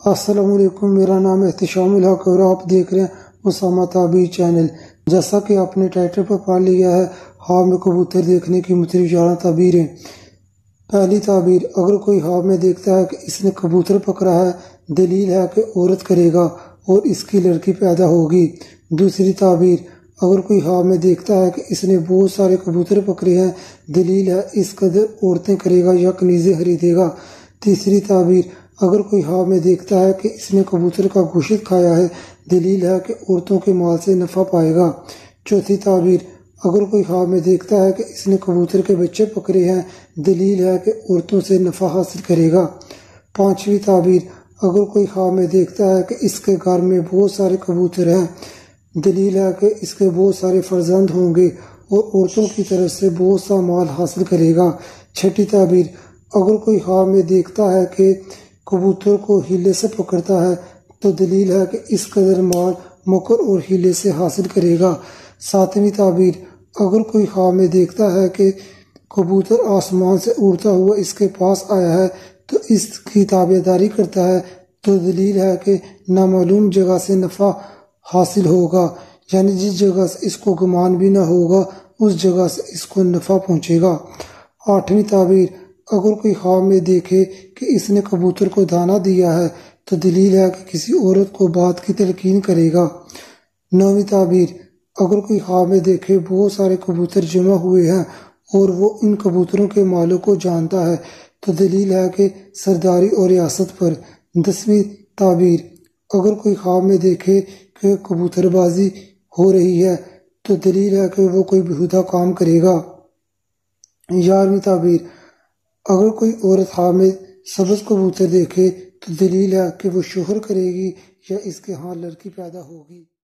السلام علیکم، میرا نام احتشام الحق اور آپ دیکھ رہے ہیں اسامہ تعبیر چینل۔ جیسا کہ آپ نے ٹائٹل پر پڑھ لیا ہے، خواب میں کبوتر دیکھنے کی مختلف 11 تعبیریں۔ پہلی تعبیر، اگر کوئی خواب میں دیکھتا ہے کہ اس نے کبوتر پکڑا ہے، دلیل ہے کہ عورت کرے گا اور اس کی لڑکی پیدا ہوگی۔ دوسری تعبیر، اگر کوئی خواب میں دیکھتا ہے کہ اس نے بہت سارے کبوتر پکڑے ہیں، دلیل ہے اس قدر عورتیں کرے گا یا کنیزیں خریدے گا۔ تیسری تعبیر، اگر کوئی خواب میں دیکھتا ہے کہ اس نے کبوتر کا گوشت کھایا ہے، دلیل ہے کہ عورتوں کے مال سے نفع پائے گا۔ چوتھی تعبیر، اگر کوئی خواب میں دیکھتا ہے کہ اس نے کبوتر کے بچے پکڑے ہیں، دلیل ہے کہ عورتوں سے نفع حاصل کرے گا۔ پانچویں تعبیر، اگر کوئی خواب میں دیکھتا ہے کہ اس کے گھر میں بہت سارے کبوتر ہیں، دلیل ہے کہ اس کے بہت سارے فرزند ہوں گے اور عورتوں کی طرف سے بہت سا مال حاصل کرے گا۔ چھٹی تعبیر، اگر کوئی خواب میں دیکھتا ہے کہ کبوتر کو ہیلے سے پکڑتا ہے، تو دلیل ہے کہ اس قدر مال مکر اور ہیلے سے حاصل کرے گا۔ ساتویں تعبیر، اگر کوئی خواب میں دیکھتا ہے کہ کبوتر آسمان سے اڑتا ہوا اس کے پاس آیا ہے تو اس کی تابعداری کرتا ہے، تو دلیل ہے کہ نامعلوم جگہ سے نفع حاصل ہوگا، یعنی جس جگہ سے اس کو گمان بھی نہ ہوگا اس جگہ سے اس کو نفع پہنچے گا۔ آٹھویں تعبیر، اگر کوئی خواب میں دیکھے کہ اس نے کبوتر کو دانہ دیا ہے تو دلیل ہے کہ کسی عورت کو بات کی تلقین کرے گا۔ نویں تعبیر، اگر کوئی خواب میں دیکھے بہت سارے کبوتر جمع ہوئے ہیں اور وہ ان کبوتروں کے مالک کو جانتا ہے تو دلیل ہے کہ سرداری اور ریاست پر۔ 10ویں تعبیر، اگر کوئی خواب میں دیکھے کہ کبوتر بازی ہو رہی ہے تو دلیل ہے کہ وہ کوئی بیہودہ کام کرے گا۔ 11ویں تعبیر، اگر کوئی عورت خواب میں سبز کبوتر دیکھے تو دلیل ہے کہ وہ شوہر کرے گی یا اس کے ہاں لڑکی پیدا ہوگی۔